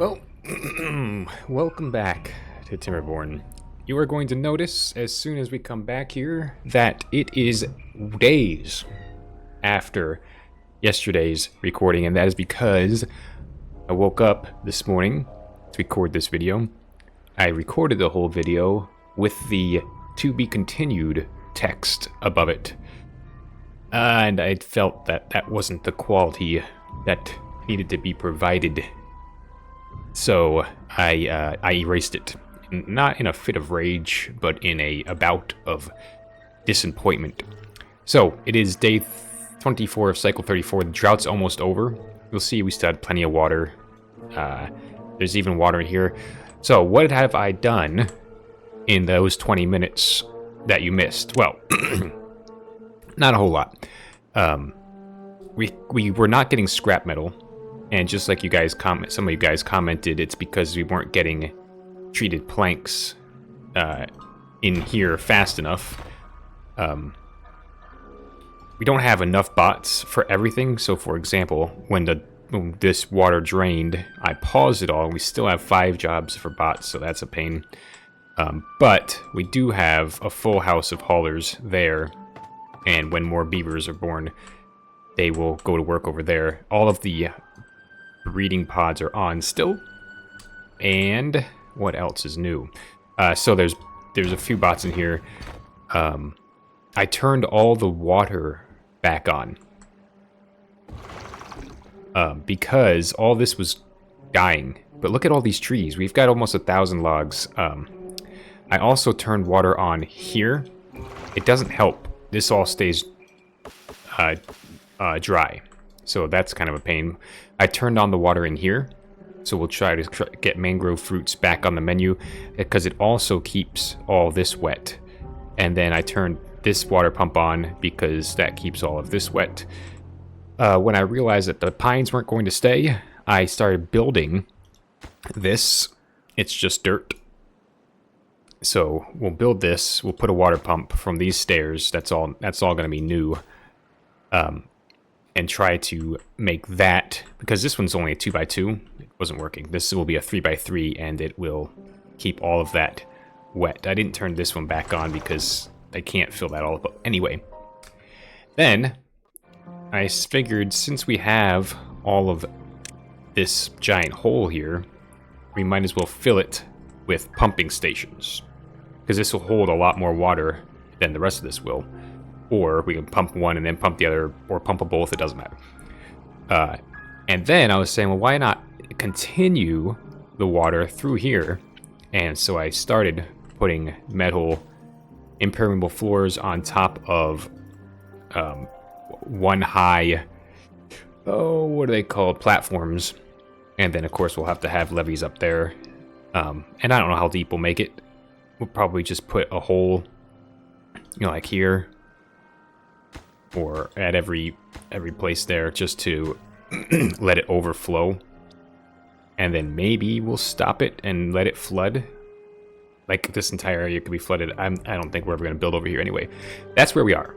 Well, welcome back to Timberborn. You are going to notice as soon as we come back here that it is days after yesterday's recording, and that is because I woke up this morning to record this video. I recorded the whole video with the to be continued text above it, and I felt that that wasn't the quality that needed to be provided. So I erased it, not in a fit of rage, but in a bout of disappointment. So it is day 24 of cycle 34. The drought's almost over. You'll see we still had plenty of water. There's even water in here. So what have I done in those 20 minutes that you missed? Well, not a whole lot. We were not getting scrap metal. And just like you guys some of you guys commented, it's because we weren't getting treated planks in here fast enough. We don't have enough bots for everything. So, for example, when this water drained, I paused it all. We still have 5 jobs for bots, so that's a pain. But we do have a full house of haulers there, and when more beavers are born, they will go to work over there. All of the breeding pods are on still, and what else is new? So there's a few bots in here. I turned all the water back on because all this was dying. But look at all these trees. We've got almost 1,000 logs. I also turned water on here. It doesn't help. This all stays dry. So that's kind of a pain. I turned on the water in here, so we'll try to get mangrove fruits back on the menu, because it also keeps all this wet. And then I turned this water pump on because that keeps all of this wet. When I realized that the pines weren't going to stay, I started building this. It's just dirt. So we'll build this. We'll put a water pump from these stairs. That's all going to be new. And try to make that, because this one's only a 2x2, it wasn't working. This will be a 3x3, and it will keep all of that wet. I didn't turn this one back on because I can't fill that all up. Anyway, then I figured since we have all of this giant hole here, we might as well fill it with pumping stations, because this will hold a lot more water than the rest of this will. Or we can pump one and then pump the other, or pump them both, it doesn't matter. And then I was saying, well, why not continue the water through here? And so I started putting metal impermeable floors on top of one high, what are they called? Platforms. And then, of course, we'll have to have levees up there. And I don't know how deep we'll make it. We'll probably just put a hole, like here, or at every place there, just to let it overflow. And then maybe we'll stop it and let it flood. Like, this entire area could be flooded. I don't think we're ever going to build over here anyway. That's where we are.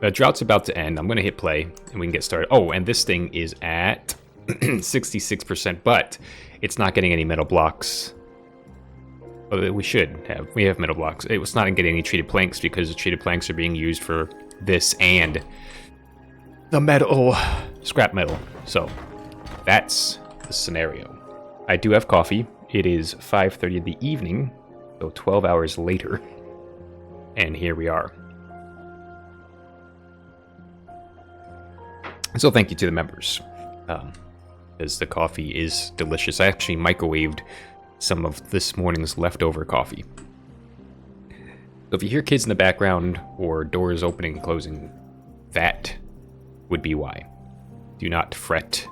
The drought's about to end. I'm going to hit play, and we can get started. Oh, and this thing is at 66%, but it's not getting any metal blocks. Well, we should have. We have metal blocks. It was not getting any treated planks, because the treated planks are being used for this and the metal, scrap metal. So that's the scenario. I do have coffee. It is 5:30 in the evening, so 12 hours later, and here we are. So thank you to the members, because the coffee is delicious. I actually microwaved some of this morning's leftover coffee. So if you hear kids in the background or doors opening and closing, that would be why. Do not fret.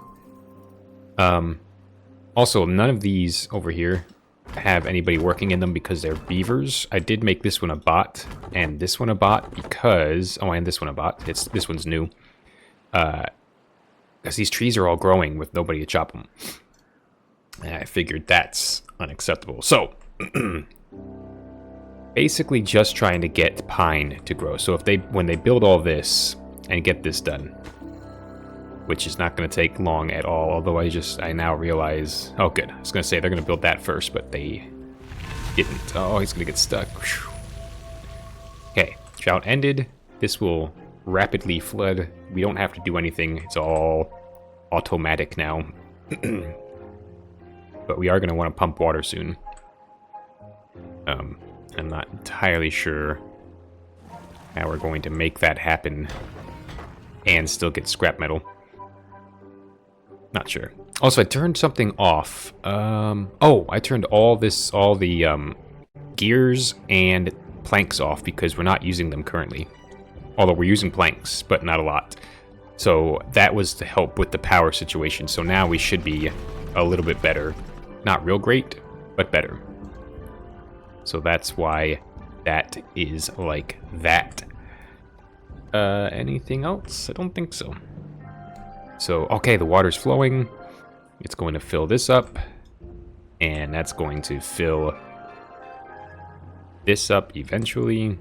Also, none of these over here have anybody working in them because they're beavers. I did make this one a bot and this one a bot because... Oh, and this one a bot. This one's new. Because these trees are all growing with nobody to chop them. And I figured that's unacceptable. So... basically just trying to get pine to grow. So when they build all this and get this done, which is not going to take long at all. Although I now realize, oh good, I was going to say they're going to build that first, but they didn't. Oh, he's going to get stuck. Whew. Okay, drought ended. This will rapidly flood. We don't have to do anything. It's all automatic now. But we are going to want to pump water soon. I'm not entirely sure how we're going to make that happen and still get scrap metal. Not sure. Also, I turned something off. Oh, I turned all the gears and planks off because we're not using them currently. Although we're using planks, but not a lot. So that was to help with the power situation. So now we should be a little bit better. Not real great, but better. So that's why that is like that. Anything else? I don't think so. So, okay, the water's flowing. It's going to fill this up. And that's going to fill this up eventually.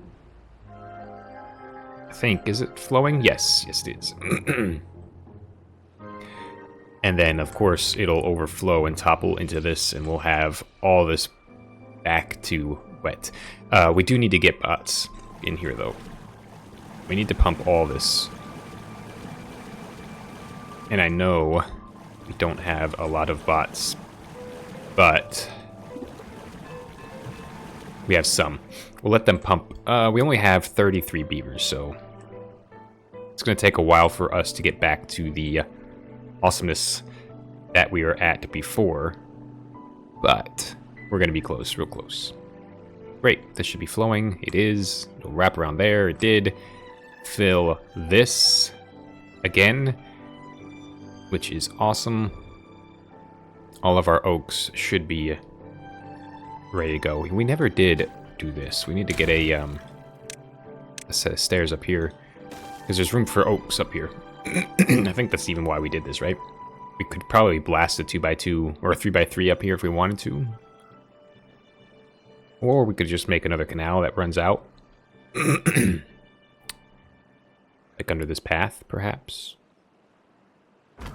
I think, is it flowing? Yes, it is. And then, of course, it'll overflow and topple into this, and we'll have all this back to wet. We do need to get bots in here, though. We need to pump all this. And I know we don't have a lot of bots, but we have some. We'll let them pump. We only have 33 beavers, so it's going to take a while for us to get back to the awesomeness that we were at before, but we're going to be close, real close. Great, this should be flowing. It is. It'll wrap around there. It did. Fill this again, which is awesome. All of our oaks should be ready to go. We never did do this. We need to get a set of stairs up here, because there's room for oaks up here. I think that's even why we did this, right? We could probably blast a 2x2 or a 3x3 up here if we wanted to. Or we could just make another canal that runs out. Like under this path, perhaps. I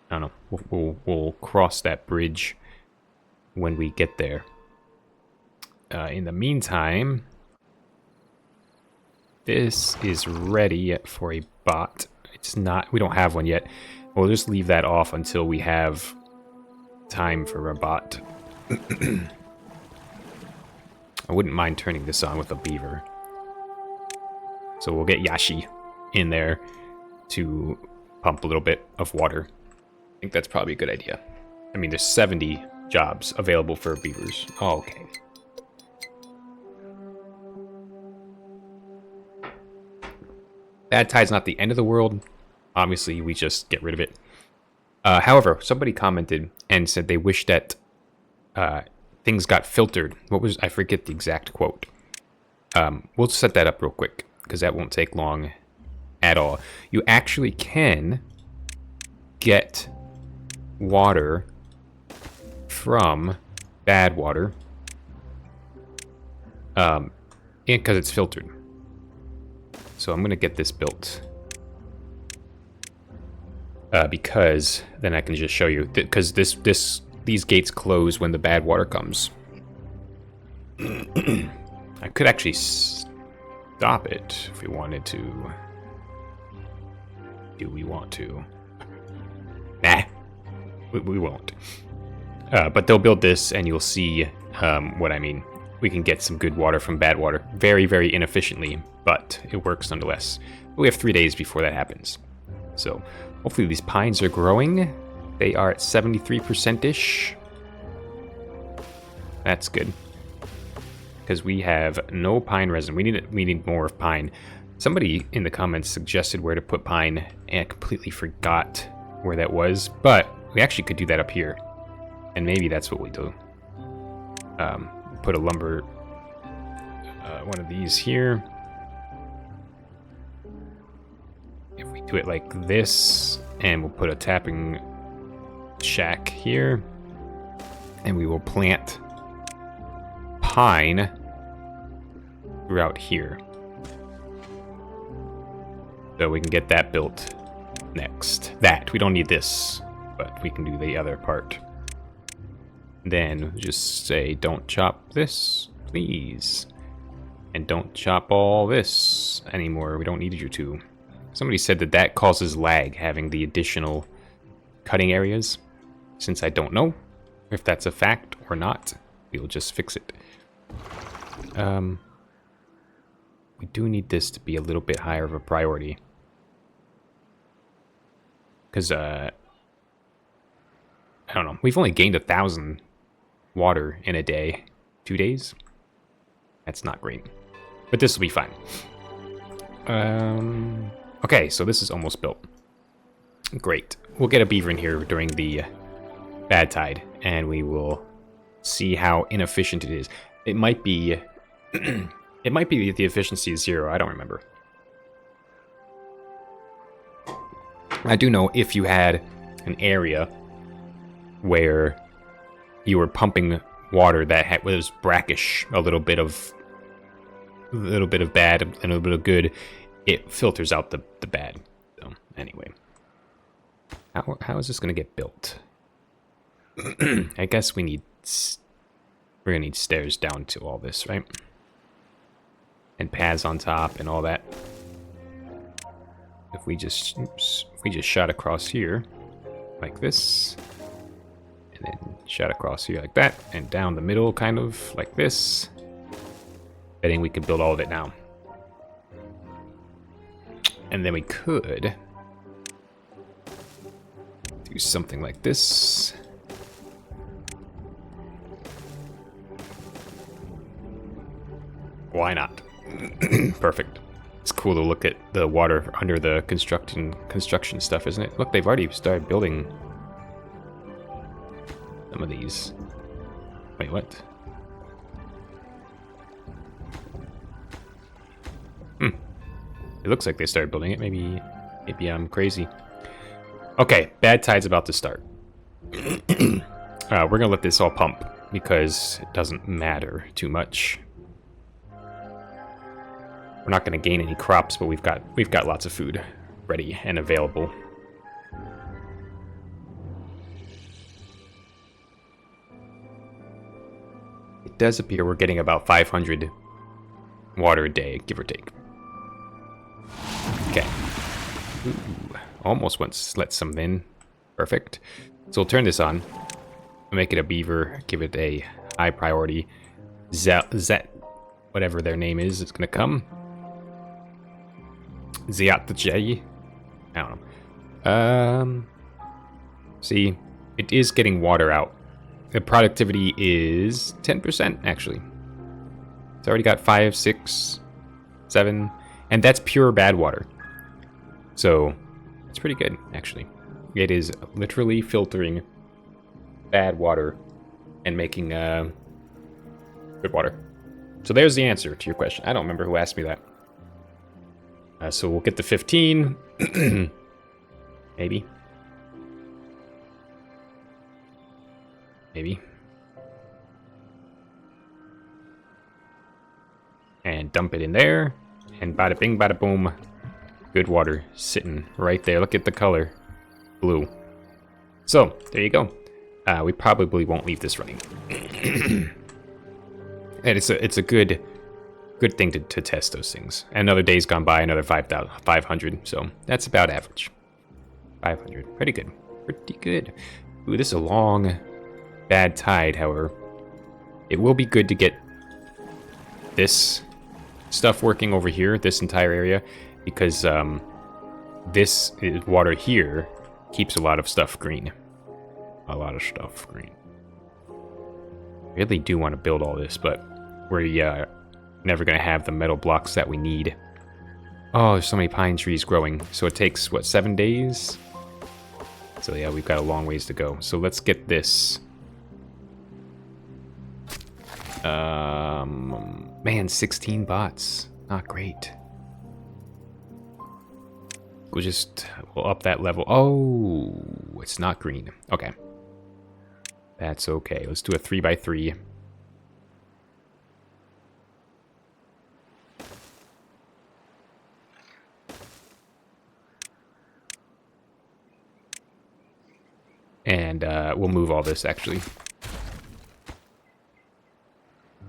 don't know. We'll cross that bridge when we get there. In the meantime, this is ready for a bot. It's not. We don't have one yet. We'll just leave that off until we have time for a bot. I wouldn't mind turning this on with a beaver. So we'll get Yashi in there to pump a little bit of water. I think that's probably a good idea. I mean, there's 70 jobs available for beavers. Oh, okay. Bad tide's not the end of the world. Obviously, we just get rid of it. However, somebody commented and said they wish that things got filtered. What was, I forget the exact quote. We'll set that up real quick, because that won't take long at all. You actually can get water from bad water, because it's filtered. So I'm going to get this built. Because then I can just show you, because these gates close when the bad water comes. I could actually stop it if we wanted to. Do we want to? Nah, we won't. But they'll build this, and you'll see what I mean. We can get some good water from bad water. Very, very inefficiently, but it works nonetheless. We have 3 days before that happens. So hopefully these pines are growing. They are at 73%-ish. That's good. Because we have no pine resin. We need more of pine. Somebody in the comments suggested where to put pine, and I completely forgot where that was. But we actually could do that up here. And maybe that's what we do. Put a lumber, one of these here. If we do it like this, and we'll put a tapping shack here, and we will plant pine throughout here. So we can get that built next. We don't need this, but we can do the other part. Then just say, don't chop this, please. And don't chop all this anymore. We don't need you to. Somebody said that that causes lag, having the additional cutting areas. Since I don't know if that's a fact or not, we'll just fix it. We do need this to be a little bit higher of a priority. Because, I don't know. We've only gained 1,000 water in a day. 2 days? That's not great. But this will be fine. Okay, so this is almost built. Great. We'll get a beaver in here during the bad tide, and we will see how inefficient it is. It might be... it might be the efficiency is 0. I don't remember. I do know if you had an area where you were pumping water that was brackish, a little bit of bad and a little bit of good, it filters out the bad. So anyway, how is this gonna get built? I guess we're gonna need stairs down to all this, right? And paths on top and all that. If we just shot across here like this, and then shot across here like that, and down the middle kind of like this, I think we could build all of it now. And then we could do something like this. Why not? Perfect. It's cool to look at the water under the construction stuff, isn't it? Look, they've already started building some of these. Wait, what? It looks like they started building it. Maybe I'm crazy. Okay, bad tide's about to start. We're gonna let this all pump because it doesn't matter too much. We're not gonna gain any crops, but we've got lots of food ready and available. It does appear we're getting about 500 water a day, give or take. Okay. Ooh, almost let some in. Perfect. So we'll turn this on. Make it a beaver. Give it a high priority. Zet, whatever their name is gonna come. Ziat I don't know. See, it is getting water out. The productivity is 10%, actually. It's already got 5, 6, 7, and that's pure bad water. So, it's pretty good, actually. It is literally filtering bad water and making good water. So there's the answer to your question. I don't remember who asked me that. So we'll get the 15. Maybe. Maybe. And dump it in there. And bada bing, bada boom. Good water sitting right there. Look at the color. Blue. So, there you go. We probably won't leave this running. And it's a good thing to test those things. Another day's gone by, another 500, so that's about average. 500, pretty good. Pretty good. Ooh, this is a long, bad tide, however. It will be good to get this stuff working over here, this entire area, because this water here keeps a lot of stuff green. A lot of stuff green. Really do want to build all this, but we're never going to have the metal blocks that we need. Oh, there's so many pine trees growing. So it takes, what, 7 days? So yeah, we've got a long ways to go. So let's get this. Man, 16 bots. Not great. We'll up that level. Oh, it's not green. Okay. That's okay. Let's do a 3x3. And we'll move all this actually.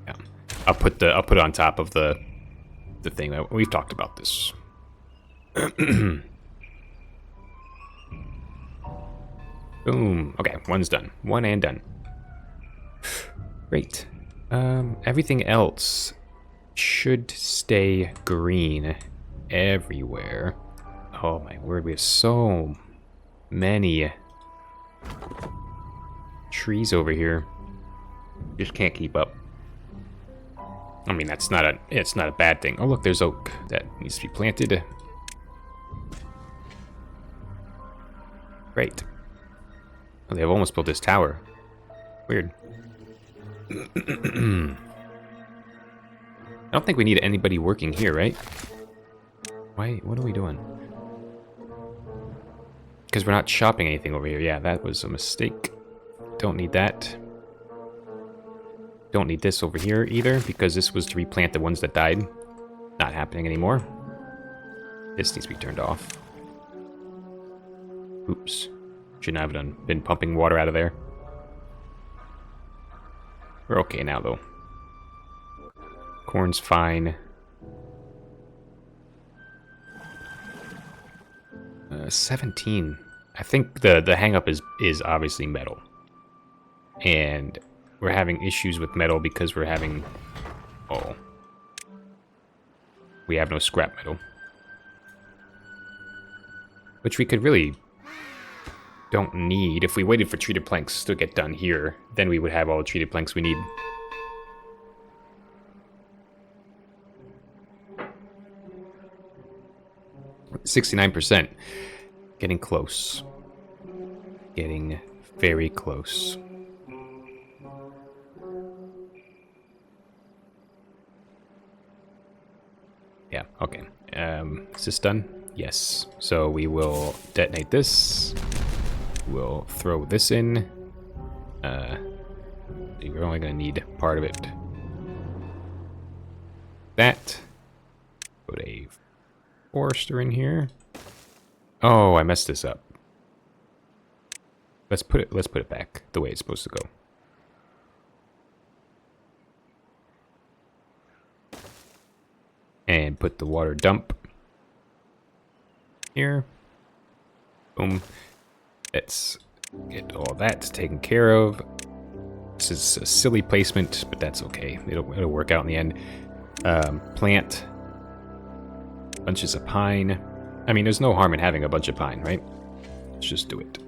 Yeah. I'll put it on top of the thing that we've talked about this. Boom. Okay, one's done. One and done. Great. Everything else should stay green everywhere. Oh my word, we have so many trees over here. Just can't keep up. I mean, it's not a bad thing. Oh look, there's oak that needs to be planted. Great. Oh, they've almost built this tower. Weird. I don't think we need anybody working here, right? Why? What are we doing? Because we're not chopping anything over here. Yeah, that was a mistake. Don't need that. Don't need this over here either, because this was to replant the ones that died. Not happening anymore. This needs to be turned off. Oops. Shouldn't have been pumping water out of there. We're okay now, though. Corn's fine. 17. I think the hang-up is obviously metal. And we're having issues with metal because we're having... Oh. We have no scrap metal. Which we could really... don't need. If we waited for treated planks to get done here, then we would have all the treated planks we need. %. Getting close. Getting very close. Yeah, okay. Is this done? Yes. So we will detonate this. We'll throw this in. You're only going to need part of it. That. Put a forester in here. Oh, I messed this up. Let's put it back the way it's supposed to go. And put the water dump here. Boom. Let's get all that taken care of. This is a silly placement, but that's okay. It'll work out in the end. Plant bunches of pine. I mean, there's no harm in having a bunch of pine, right? Let's just do it.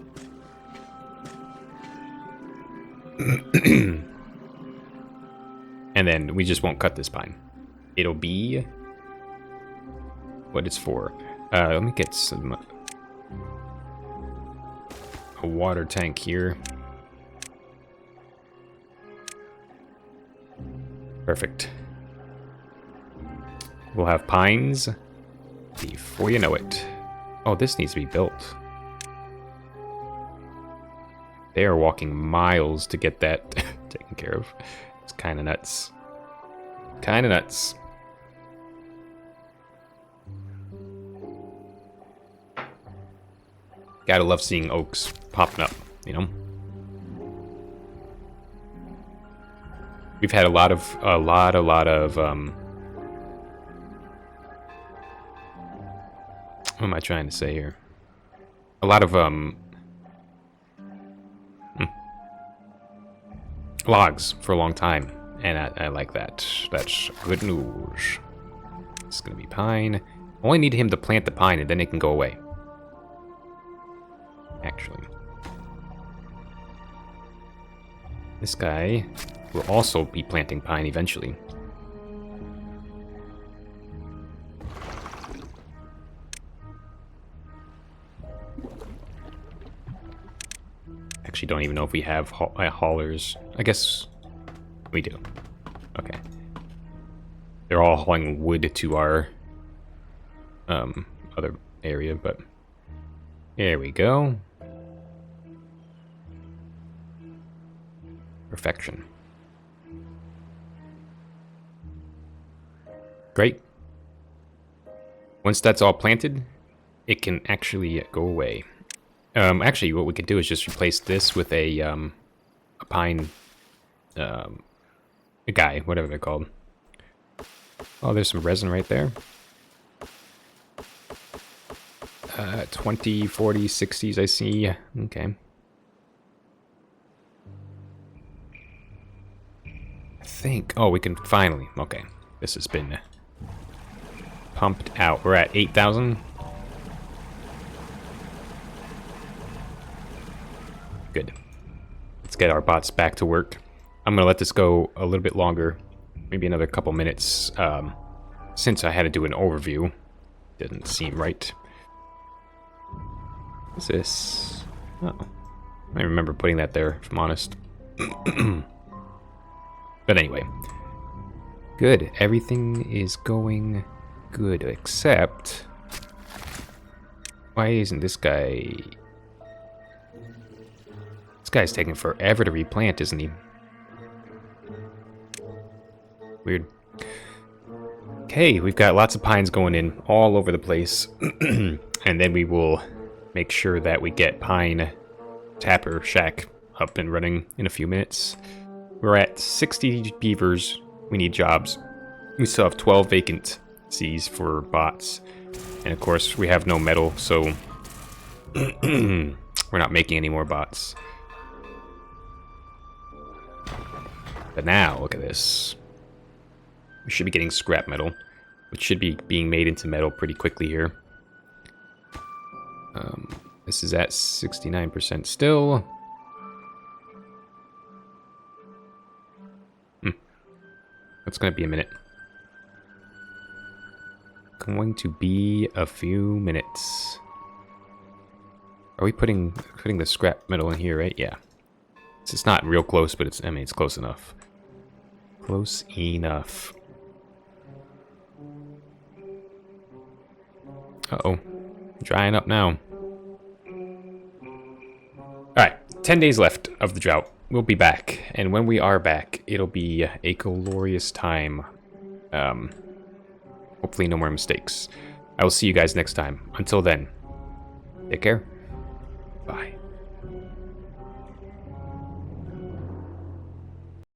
And then we just won't cut this pine. It'll be what it's for. Let me get a water tank here. Perfect. We'll have pines before you know it. Oh, this needs to be built. They are walking miles to get that taken care of. It's kind of nuts. Kind of nuts. Gotta love seeing oaks popping up, you know? We've had a lot of, what am I trying to say here? A lot of, logs for a long time, and I like that. That's good news. It's gonna be pine. Only need him to plant the pine, and then it can go away. Actually. This guy will also be planting pine eventually. Actually don't even know if we have haulers. I guess we do. Okay. They're all hauling wood to our other area, but there we go. Perfection. Great. Once that's all planted, it can actually go away. Actually, what we could do is just replace this with a pine, a guy, whatever they're called. Oh, there's some resin right there. 20, 40, 60s, I see. Okay. I think... Oh, we can finally... Okay. This has been pumped out. We're at 8,000. Good. Let's get our bots back to work. I'm going to let this go a little bit longer. Maybe another couple minutes. Since I had to do an overview. Didn't seem right. What's this? Oh. I remember putting that there, if I'm honest. But anyway. Good. Everything is going good, except... Why isn't this guy... This guy's taking forever to replant, isn't he? Weird. Okay, we've got lots of pines going in all over the place. And then we will make sure that we get Pine Tapper Shack up and running in a few minutes. We're at 60 beavers. We need jobs. We still have 12 vacancies for bots. And of course, we have no metal, so we're not making any more bots. But now, look at this. We should be getting scrap metal, which should be being made into metal pretty quickly here. This is at 69% still. That's going to be a minute. Going to be a few minutes. Are we putting the scrap metal in here, right? Yeah. It's not real close, but I mean, it's close enough. Close enough. Uh-oh. Drying up now. Alright, 10 days left of the drought. We'll be back. And when we are back, it'll be a glorious time. Hopefully no more mistakes. I will see you guys next time. Until then, take care. Bye.